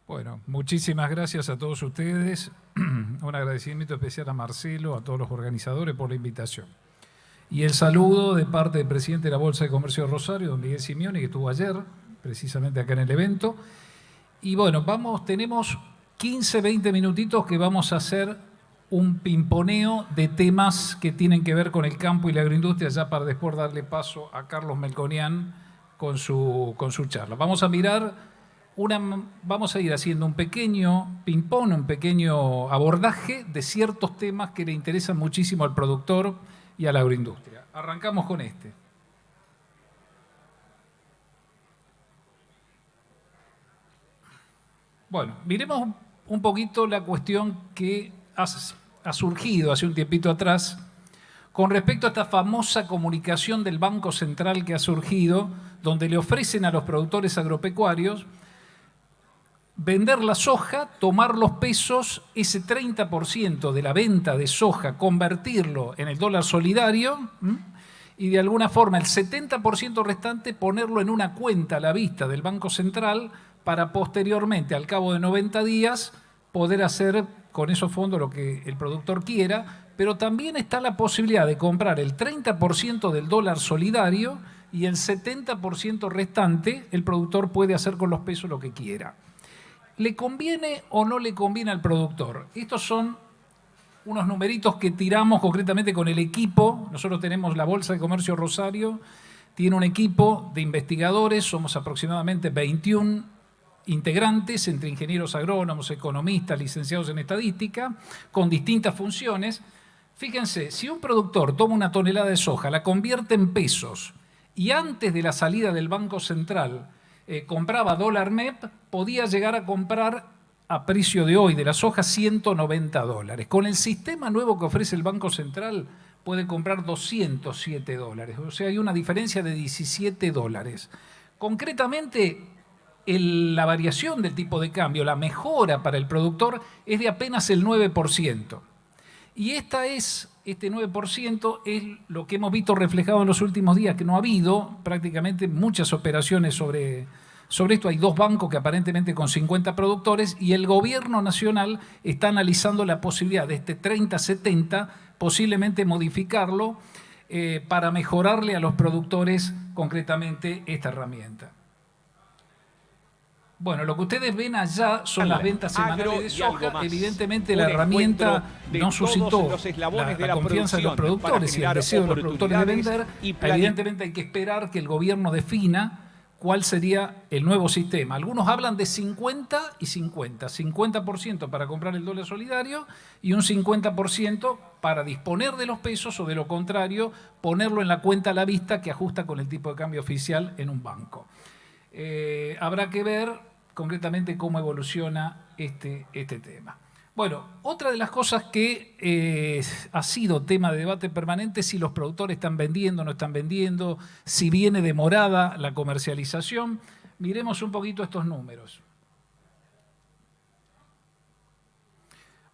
Bueno, muchísimas gracias a todos ustedes. Un agradecimiento especial a Marcelo, a todos los organizadores por la invitación. Y el saludo de parte del presidente de la Bolsa de Comercio de Rosario, don Miguel Simeoni, que estuvo ayer, precisamente acá en el evento. Y bueno, tenemos 15, 20 minutitos que vamos a hacer un pimponeo de temas que tienen que ver con el campo y la agroindustria, ya para después darle paso a Carlos Melconian con su charla. Vamos a ir haciendo un pequeño ping-pong, un pequeño abordaje de ciertos temas que le interesan muchísimo al productor y a la agroindustria. Arrancamos con este. Bueno, miremos un poquito la cuestión que ha surgido hace un tiempito atrás con respecto a esta famosa comunicación del Banco Central que ha surgido, donde le ofrecen a los productores agropecuarios vender la soja, tomar los pesos, ese 30% de la venta de soja, convertirlo en el dólar solidario y de alguna forma el 70% restante ponerlo en una cuenta a la vista del Banco Central para posteriormente, al cabo de 90 días, poder hacer con esos fondos lo que el productor quiera, pero también está la posibilidad de comprar el 30% del dólar solidario y el 70% restante el productor puede hacer con los pesos lo que quiera. ¿Le conviene o no le conviene al productor? Estos son unos numeritos que tiramos concretamente con el equipo. Nosotros tenemos la Bolsa de Comercio Rosario, tiene un equipo de investigadores, somos aproximadamente 21 integrantes entre ingenieros agrónomos, economistas, licenciados en estadística, con distintas funciones. Fíjense, si un productor toma una tonelada de soja, la convierte en pesos y antes de la salida del Banco Central compraba dólar MEP, podía llegar a comprar a precio de hoy de la soja $190. Con el sistema nuevo que ofrece el Banco Central puede comprar $207. O sea, hay una diferencia de $17. Concretamente, la variación del tipo de cambio, la mejora para el productor es de apenas el 9%. Y este 9% es lo que hemos visto reflejado en los últimos días, que no ha habido prácticamente muchas operaciones sobre esto. Hay dos bancos que aparentemente con 50 productores y el gobierno nacional está analizando la posibilidad de este 30-70 posiblemente modificarlo para mejorarle a los productores concretamente esta herramienta. Bueno, lo que ustedes ven allá son las ventas semanales de soja. Evidentemente la herramienta no suscitó la confianza de los productores y el deseo de los productores de vender. Evidentemente hay que esperar que el gobierno defina cuál sería el nuevo sistema. Algunos hablan de 50 y 50. 50% para comprar el dólar solidario y un 50% para disponer de los pesos o de lo contrario, ponerlo en la cuenta a la vista que ajusta con el tipo de cambio oficial en un banco. Habrá que ver concretamente cómo evoluciona este tema. Bueno, otra de las cosas que ha sido tema de debate permanente es si los productores están vendiendo o no están vendiendo, si viene demorada la comercialización. Miremos un poquito estos números.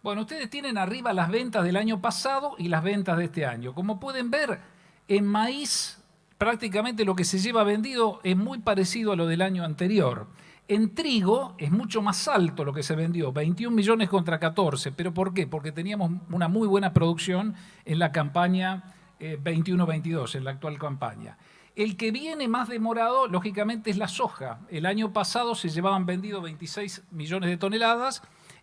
Bueno, ustedes tienen arriba las ventas del año pasado y las ventas de este año. Como pueden ver, en maíz prácticamente lo que se lleva vendido es muy parecido a lo del año anterior. En trigo es mucho más alto lo que se vendió, 21 millones contra 14. ¿Pero por qué? Porque teníamos una muy buena producción en la campaña 21-22, en la actual campaña. El que viene más demorado, lógicamente, es la soja. El año pasado se llevaban vendido 26 millones de toneladas,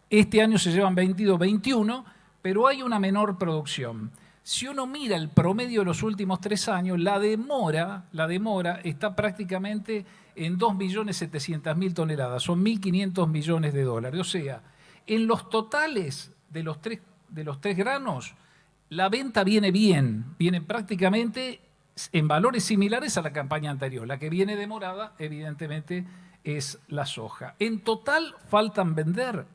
este año se llevan vendido 21, pero hay una menor producción. Si uno mira el promedio de los últimos 3 años, la demora está prácticamente en 2.700.000 toneladas, son 1.500 millones de dólares. O sea, en los totales de los tres granos, la venta viene bien, viene prácticamente en valores similares a la campaña anterior. La que viene demorada, evidentemente, es la soja. En total faltan vender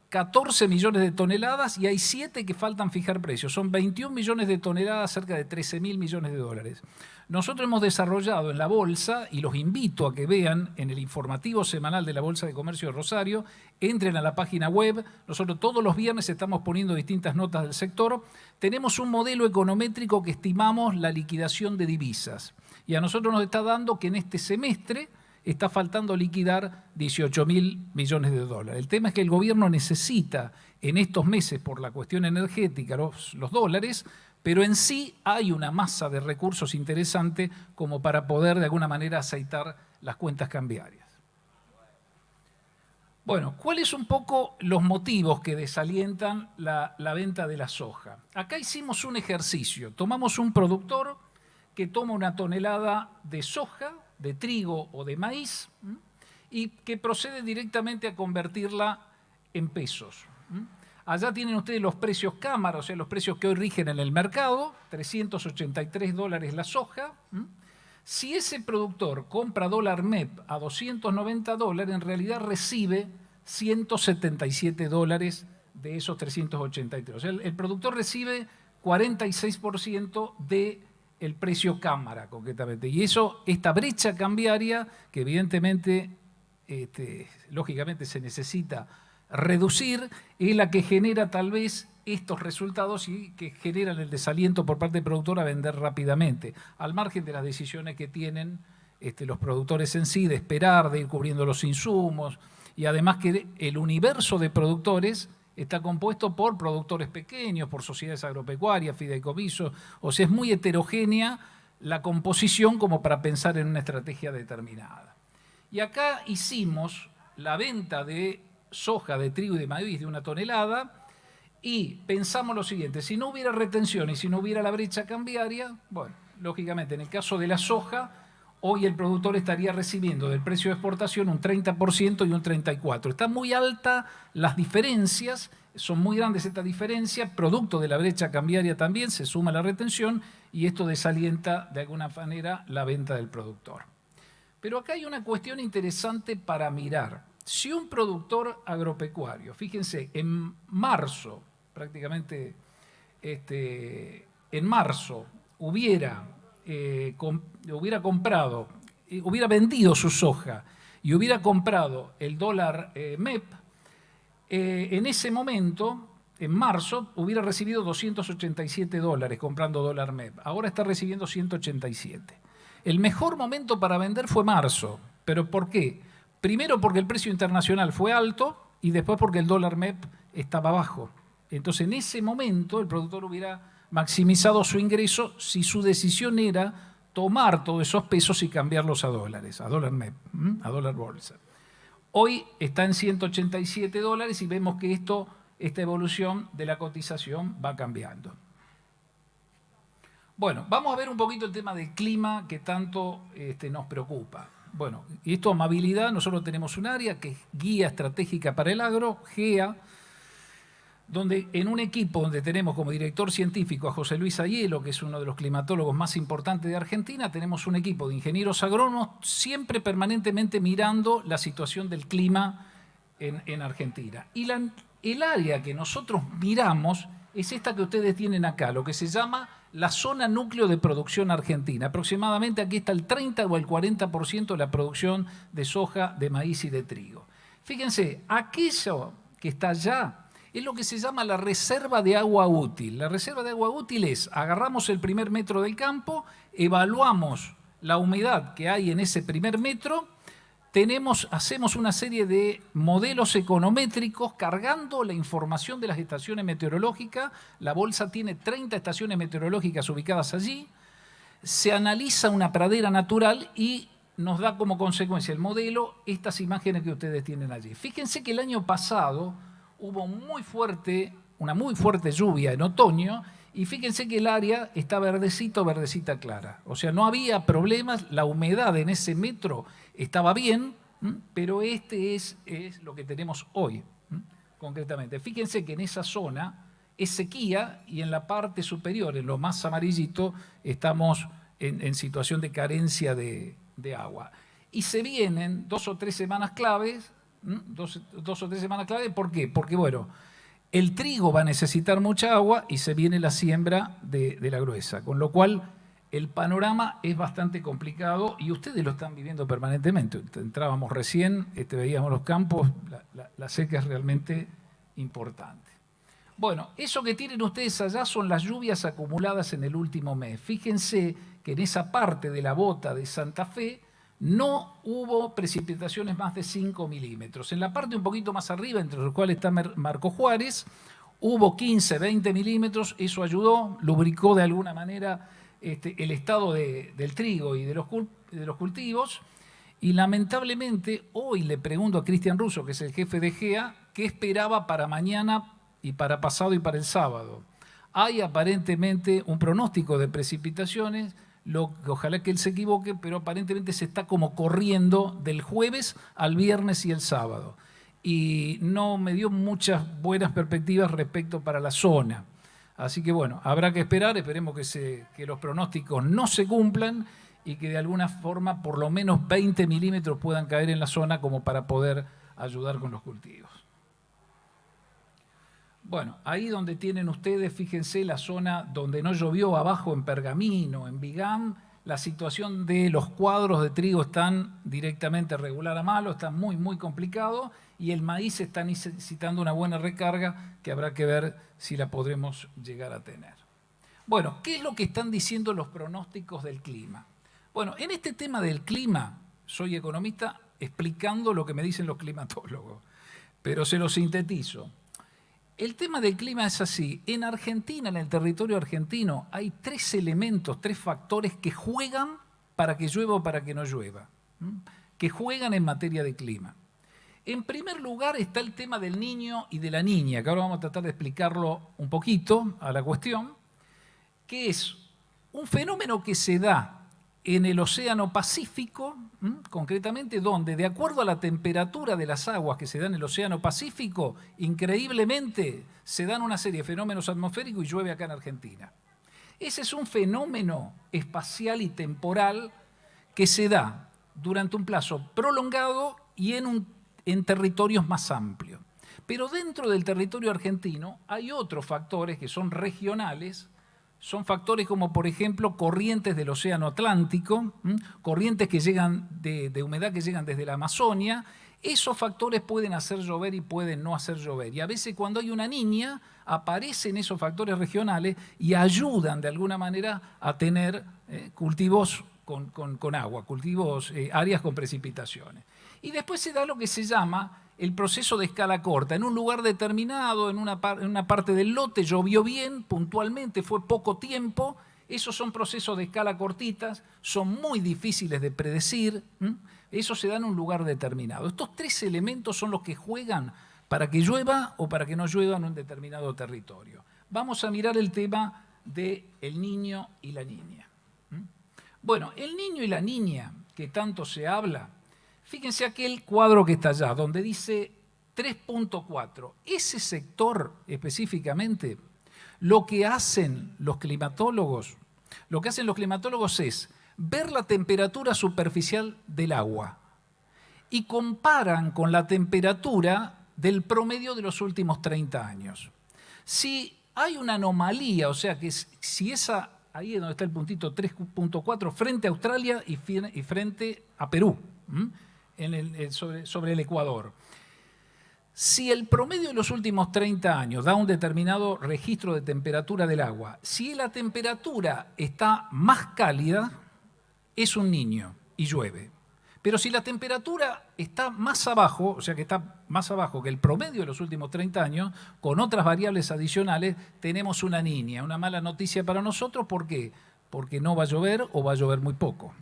14 millones de toneladas y hay 7 que faltan fijar precios. Son 21 millones de toneladas, cerca de 13.000 millones de dólares. Nosotros hemos desarrollado en la Bolsa, y los invito a que vean en el informativo semanal de la Bolsa de Comercio de Rosario, entren a la página web, nosotros todos los viernes estamos poniendo distintas notas del sector, tenemos un modelo econométrico que estimamos la liquidación de divisas. Y a nosotros nos está dando que en este semestre está faltando liquidar 18.000 millones de dólares. El tema es que el gobierno necesita en estos meses, por la cuestión energética, los dólares, pero en sí hay una masa de recursos interesante como para poder de alguna manera aceitar las cuentas cambiarias. Bueno, ¿cuáles son un poco los motivos que desalientan la venta de la soja? Acá hicimos un ejercicio. Tomamos un productor que toma una tonelada de soja, de trigo o de maíz y que procede directamente a convertirla en pesos. Allá tienen ustedes los precios cámara, o sea, los precios que hoy rigen en el mercado, 383 dólares la soja. Si ese productor compra dólar MEP a 290 dólares, en realidad recibe 177 dólares de esos 383. O sea, el productor recibe 46% del precio cámara, concretamente. Y eso, esta brecha cambiaria, que evidentemente, lógicamente se necesita reducir, es la que genera tal vez estos resultados y que generan el desaliento por parte del productor a vender rápidamente, al margen de las decisiones que tienen los productores en sí, de esperar, de ir cubriendo los insumos, y además que el universo de productores está compuesto por productores pequeños, por sociedades agropecuarias, fideicomisos, o sea, es muy heterogénea la composición como para pensar en una estrategia determinada. Y acá hicimos la venta de soja, de trigo y de maíz de 1 tonelada y pensamos lo siguiente: si no hubiera retención y si no hubiera la brecha cambiaria, bueno, lógicamente en el caso de la soja, hoy el productor estaría recibiendo del precio de exportación un 30% y un 34%. Están muy altas las diferencias, son muy grandes estas diferencias, producto de la brecha cambiaria también, se suma la retención y esto desalienta de alguna manera la venta del productor. Pero acá hay una cuestión interesante para mirar. Si un productor agropecuario, fíjense, en marzo, prácticamente en marzo, hubiera comprado, hubiera vendido su soja y hubiera comprado el dólar MEP, en ese momento, en marzo, hubiera recibido 287 dólares comprando dólar MEP. Ahora está recibiendo 187. El mejor momento para vender fue marzo. ¿Pero por qué? Primero porque el precio internacional fue alto y después porque el dólar MEP estaba bajo. Entonces, en ese momento, el productor hubiera maximizado su ingreso si su decisión era tomar todos esos pesos y cambiarlos a dólares, a dólar MEP, a dólar bolsa. Hoy está en 187 dólares y vemos que esta evolución de la cotización va cambiando. Bueno, vamos a ver un poquito el tema del clima que tanto nos preocupa. Bueno, y esto, amabilidad, nosotros tenemos un área que es Guía Estratégica para el Agro, GEA, donde en un equipo donde tenemos como director científico a José Luis Ayelo, que es uno de los climatólogos más importantes de Argentina, tenemos un equipo de ingenieros agrónomos siempre permanentemente mirando la situación del clima en Argentina. Y el área que nosotros miramos es esta que ustedes tienen acá, lo que se llama la zona núcleo de producción argentina. Aproximadamente aquí está el 30 o el 40% de la producción de soja, de maíz y de trigo. Fíjense, aquello que está allá es lo que se llama la reserva de agua útil. La reserva de agua útil es, agarramos el primer metro del campo, evaluamos la humedad que hay en ese primer metro, hacemos una serie de modelos econométricos cargando la información de las estaciones meteorológicas. La bolsa tiene 30 estaciones meteorológicas ubicadas allí. Se analiza una pradera natural y nos da como consecuencia el modelo estas imágenes que ustedes tienen allí. Fíjense que el año pasado hubo una muy fuerte lluvia en otoño y fíjense que el área está verdecita o verdecita clara. O sea, no había problemas, la humedad en ese metro estaba bien, pero es lo que tenemos hoy, concretamente. Fíjense que en esa zona es sequía y en la parte superior, en lo más amarillito, estamos en situación de carencia de agua. Y se vienen 2 o 3 semanas claves, ¿por qué? Porque, bueno, el trigo va a necesitar mucha agua y se viene la siembra de la gruesa, con lo cual el panorama es bastante complicado y ustedes lo están viviendo permanentemente. Entrábamos recién, veíamos los campos, la seca es realmente importante. Bueno, eso que tienen ustedes allá son las lluvias acumuladas en el último mes. Fíjense que en esa parte de la bota de Santa Fe no hubo precipitaciones más de 5 milímetros. En la parte un poquito más arriba, entre los cuales está Marco Juárez, hubo 15, 20 milímetros, eso ayudó, lubricó de alguna manera el estado del trigo y de los cultivos. Y lamentablemente, hoy le pregunto a Cristian Russo, que es el jefe de GEA, qué esperaba para mañana y para pasado y para el sábado. Hay aparentemente un pronóstico de precipitaciones, ojalá que él se equivoque, pero aparentemente se está como corriendo del jueves al viernes y el sábado. Y no me dio muchas buenas perspectivas respecto para la zona. Así que bueno, habrá que esperar, esperemos que los pronósticos no se cumplan y que de alguna forma por lo menos 20 milímetros puedan caer en la zona como para poder ayudar con los cultivos. Bueno, ahí donde tienen ustedes, fíjense la zona donde no llovió, abajo en Pergamino, en Vigán, la situación de los cuadros de trigo están directamente regular a malo, está muy, muy complicado, y el maíz está necesitando una buena recarga que habrá que ver si la podremos llegar a tener. Bueno, ¿qué es lo que están diciendo los pronósticos del clima? Bueno, en este tema del clima, soy economista explicando lo que me dicen los climatólogos, pero se lo sintetizo. El tema del clima es así. En Argentina, en el territorio argentino, hay 3 elementos, 3 factores que juegan para que llueva o para que no llueva, que juegan en materia de clima. En primer lugar está el tema del niño y de la niña, que ahora vamos a tratar de explicarlo un poquito a la cuestión, que es un fenómeno que se da en el Océano Pacífico, concretamente donde, de acuerdo a la temperatura de las aguas que se dan en el Océano Pacífico, increíblemente se dan una serie de fenómenos atmosféricos y llueve acá en Argentina. Ese es un fenómeno espacial y temporal que se da durante un plazo prolongado y en territorios más amplios. Pero dentro del territorio argentino hay otros factores que son regionales. Son factores como, por ejemplo, corrientes del Océano Atlántico, corrientes que llegan de humedad que llegan desde la Amazonia. Esos factores pueden hacer llover y pueden no hacer llover. Y a veces cuando hay una niña, aparecen esos factores regionales y ayudan de alguna manera a tener cultivos con agua, cultivos, áreas con precipitaciones. Y después se da lo que se llama el proceso de escala corta. En un lugar determinado, en una parte del lote, llovió bien, puntualmente, fue poco tiempo. Esos son procesos de escala cortitas, son muy difíciles de predecir. Eso se da en un lugar determinado. Estos 3 elementos son los que juegan para que llueva o para que no llueva en un determinado territorio. Vamos a mirar el tema del niño y la niña. Bueno, el niño y la niña, que tanto se habla, fíjense aquel cuadro que está allá, donde dice 3.4. Ese sector específicamente, lo que hacen los climatólogos es ver la temperatura superficial del agua y comparan con la temperatura del promedio de los últimos 30 años. Si hay una anomalía, o sea que si esa, ahí es donde está el puntito 3.4, frente a Australia y frente a Perú, sobre el Ecuador. Si el promedio de los últimos 30 años da un determinado registro de temperatura del agua, si la temperatura está más cálida, es un niño y llueve. Pero si la temperatura está más abajo, o sea que está más abajo que el promedio de los últimos 30 años, con otras variables adicionales, tenemos una niña. Una mala noticia para nosotros, ¿por qué? Porque no va a llover o va a llover muy poco.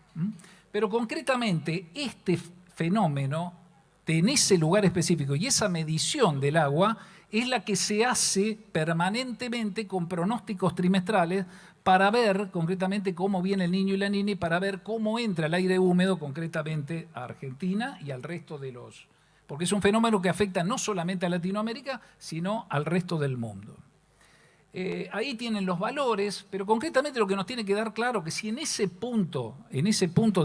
Pero concretamente, este fenómeno en ese lugar específico y esa medición del agua es la que se hace permanentemente con pronósticos trimestrales para ver concretamente cómo viene el niño y la niña y para ver cómo entra el aire húmedo concretamente a Argentina y al resto de los... Porque es un fenómeno que afecta no solamente a Latinoamérica, sino al resto del mundo. Ahí tienen los valores, pero concretamente lo que nos tiene que dar claro que si en ese punto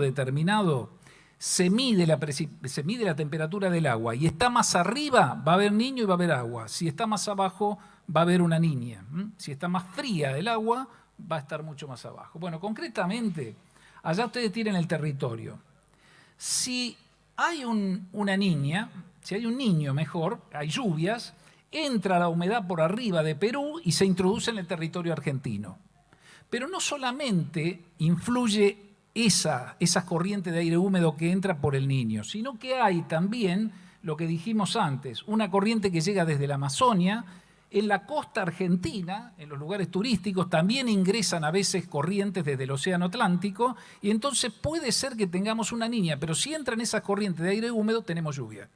determinado se mide la temperatura del agua y está más arriba va a haber niño y va a haber agua. Si está más abajo va a haber una niña. Si está más fría el agua va a estar mucho más abajo. Bueno, concretamente, allá ustedes tienen el territorio. Si hay una niña, si hay un niño mejor, hay lluvias, entra la humedad por arriba de Perú y se introduce en el territorio argentino. Pero no solamente influye esas corrientes de aire húmedo que entra por el Niño, sino que hay también lo que dijimos antes, una corriente que llega desde la Amazonia. En la costa argentina, en los lugares turísticos, también ingresan a veces corrientes desde el Océano Atlántico y entonces puede ser que tengamos una niña, pero si entran esas corrientes de aire húmedo tenemos lluvia.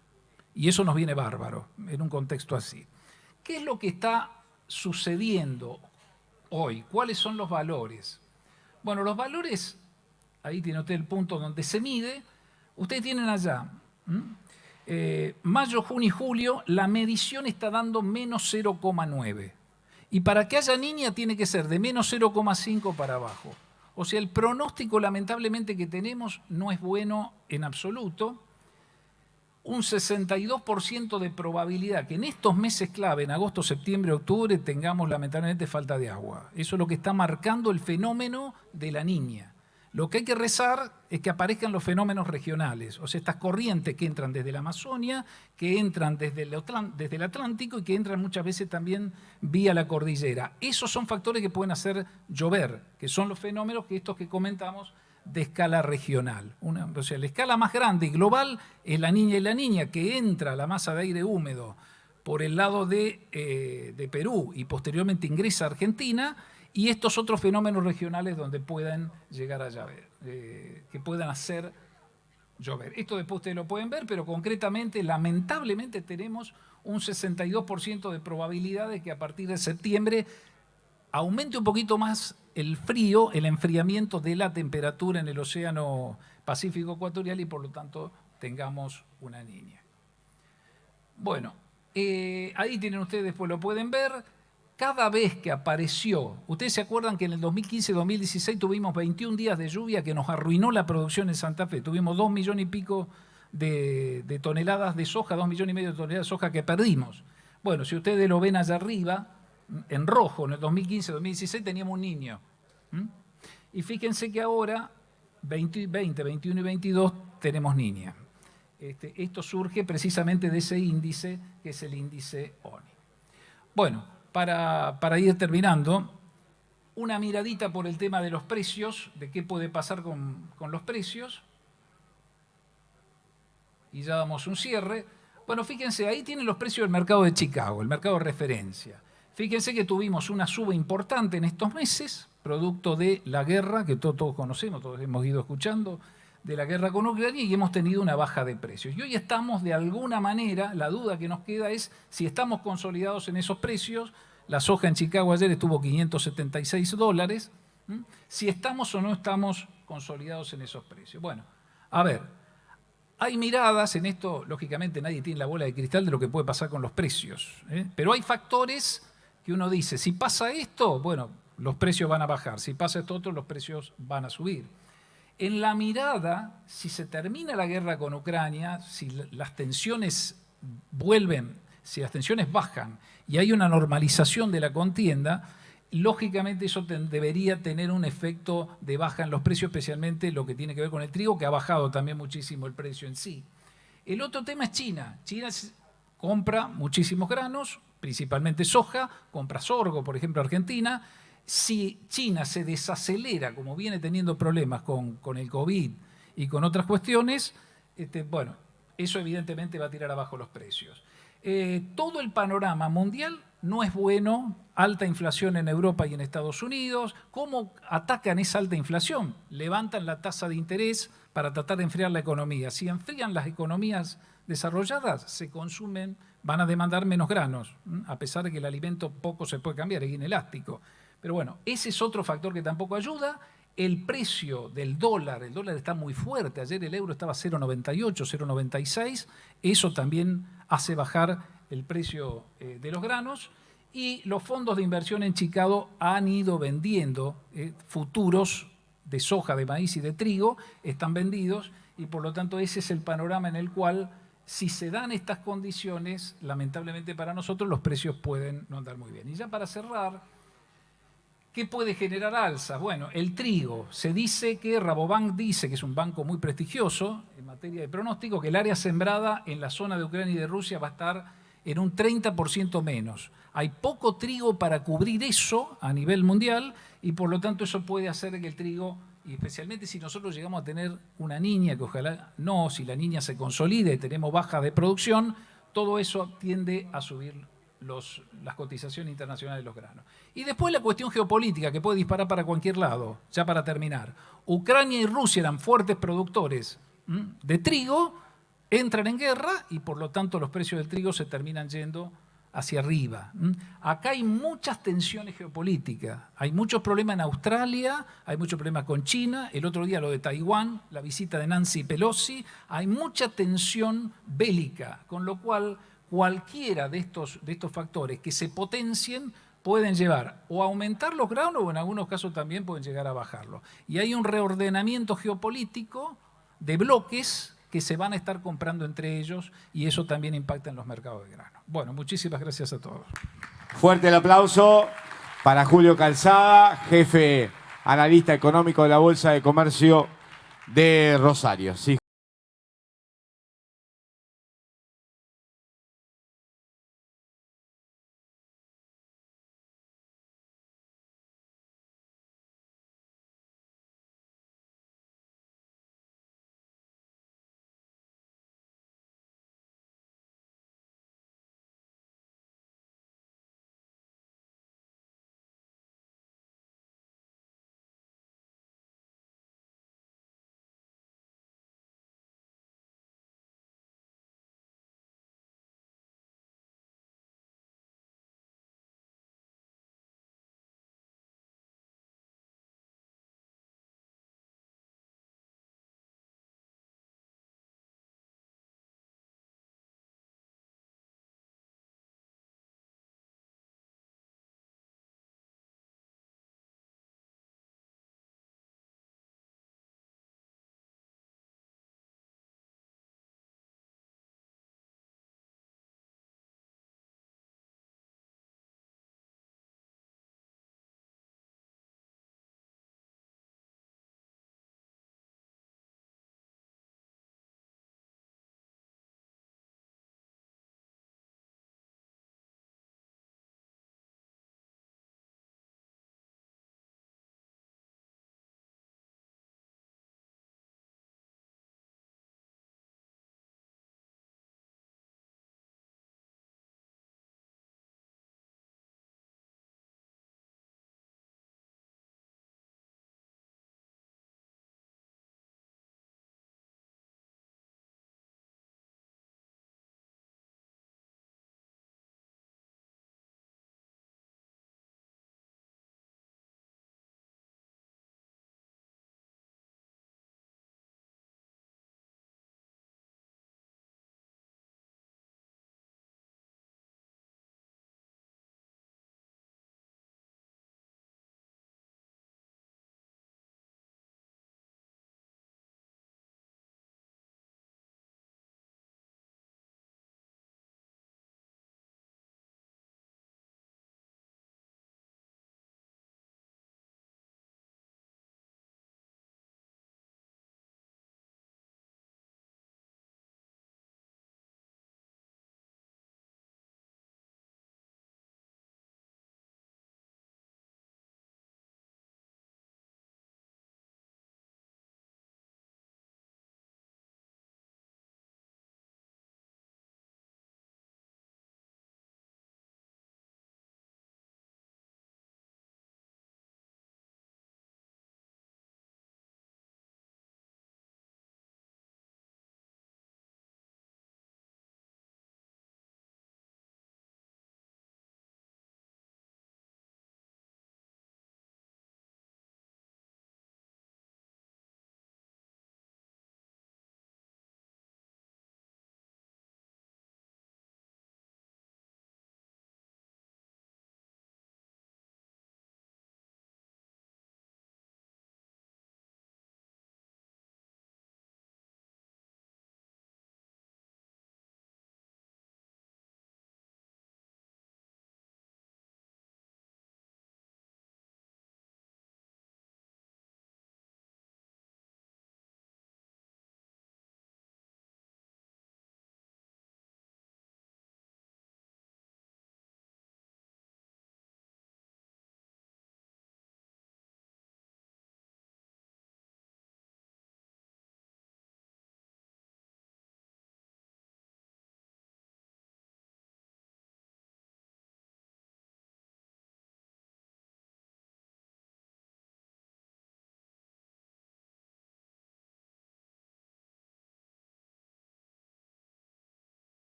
Y eso nos viene bárbaro en un contexto así. ¿Qué es lo que está sucediendo hoy? ¿Cuáles son los valores? Bueno, los valores, ahí tiene usted el punto donde se mide, ustedes tienen allá... mayo, junio y julio, la medición está dando menos 0,9. Y para que haya niña tiene que ser de menos 0,5 para abajo. O sea, el pronóstico lamentablemente que tenemos no es bueno en absoluto. Un 62% de probabilidad que en estos meses clave, en agosto, septiembre, octubre, tengamos lamentablemente falta de agua. Eso es lo que está marcando el fenómeno de la niña. Lo que hay que rezar es que aparezcan los fenómenos regionales, o sea, estas corrientes que entran desde la Amazonia, que entran desde el Atlántico y que entran muchas veces también vía la cordillera. Esos son factores que pueden hacer llover, que son los fenómenos que estos que comentamos de escala regional. O sea, la escala más grande y global es la niña que entra a la masa de aire húmedo por el lado de Perú y posteriormente ingresa a Argentina, y estos otros fenómenos regionales donde puedan llegar a llover, que puedan hacer llover. Esto después ustedes lo pueden ver, pero concretamente, lamentablemente, tenemos un 62% de probabilidad de que a partir de septiembre aumente un poquito más el frío, el enfriamiento de la temperatura en el Océano Pacífico Ecuatorial y por lo tanto tengamos una niña. Bueno, ahí tienen ustedes, después lo pueden ver. Cada vez que apareció, ustedes se acuerdan que en el 2015-2016 tuvimos 21 días de lluvia que nos arruinó la producción en Santa Fe. Tuvimos 2 millones y pico de toneladas de soja, 2 millones y medio de toneladas de soja que perdimos. Bueno, si ustedes lo ven allá arriba, en rojo, en el 2015-2016 teníamos un niño. Y fíjense que ahora, 20, 21 y 22, tenemos niña. Esto surge precisamente de ese índice, que es el índice ONI. Bueno, para ir terminando, una miradita por el tema de los precios, de qué puede pasar con los precios. Y ya damos un cierre. Bueno, fíjense, ahí tienen los precios del mercado de Chicago, el mercado de referencia. Fíjense que tuvimos una suba importante en estos meses, producto de la guerra, que todos conocemos, todos hemos ido escuchando, de la guerra con Ucrania, y hemos tenido una baja de precios. Y hoy estamos, de alguna manera, la duda que nos queda es si estamos consolidados en esos precios. La soja en Chicago ayer estuvo $576. Si estamos o no estamos consolidados en esos precios. Bueno, a ver, hay miradas en esto, lógicamente nadie tiene la bola de cristal de lo que puede pasar con los precios, pero hay factores que uno dice, si pasa esto, bueno, los precios van a bajar, si pasa esto otro, los precios van a subir. En la mirada, si se termina la guerra con Ucrania, si las tensiones vuelven, si las tensiones bajan y hay una normalización de la contienda, lógicamente eso debería tener un efecto de baja en los precios, especialmente lo que tiene que ver con el trigo, que ha bajado también muchísimo el precio en sí. El otro tema es China. China compra muchísimos granos, principalmente soja, compra sorgo, por ejemplo, Argentina. Si China se desacelera, como viene teniendo problemas con el COVID y con otras cuestiones, bueno, eso evidentemente va a tirar abajo los precios. Todo el panorama mundial no es bueno, alta inflación en Europa y en Estados Unidos. ¿Cómo atacan esa alta inflación? Levantan la tasa de interés para tratar de enfriar la economía. Si enfrían las economías desarrolladas, se consumen, van a demandar menos granos, a pesar de que el alimento poco se puede cambiar, es inelástico. Pero bueno, ese es otro factor que tampoco ayuda. El precio del dólar, el dólar está muy fuerte. Ayer el euro estaba 0,98, 0,96. Eso también hace bajar el precio de los granos. Y los fondos de inversión en Chicago han ido vendiendo futuros de soja, de maíz y de trigo, están vendidos. Y por lo tanto ese es el panorama en el cual, si se dan estas condiciones, lamentablemente para nosotros los precios pueden no andar muy bien. Y ya para cerrar, ¿qué puede generar alzas? Bueno, el trigo. Se dice que Rabobank dice, que es un banco muy prestigioso en materia de pronóstico, que el área sembrada en la zona de Ucrania y de Rusia va a estar en un 30% menos. Hay poco trigo para cubrir eso a nivel mundial y por lo tanto eso puede hacer que el trigo y especialmente si nosotros llegamos a tener una niña, que ojalá no, si la niña se consolida y tenemos bajas de producción, todo eso tiende a subir las cotizaciones internacionales de los granos. Y después la cuestión geopolítica, que puede disparar para cualquier lado, ya para terminar. Ucrania y Rusia eran fuertes productores de trigo, entran en guerra y por lo tanto los precios del trigo se terminan yendo hacia arriba. Acá hay muchas tensiones geopolíticas, hay muchos problemas en Australia, hay muchos problemas con China, el otro día lo de Taiwán, la visita de Nancy Pelosi, hay mucha tensión bélica, con lo cual cualquiera de estos factores que se potencien pueden llevar o a aumentar los granos o en algunos casos también pueden llegar a bajarlos. Y hay un reordenamiento geopolítico de bloques que se van a estar comprando entre ellos y eso también impacta en los mercados de grano. Bueno, muchísimas gracias a todos. Fuerte el aplauso para Julio Calzada, jefe analista económico de la Bolsa de Comercio de Rosario. Sí.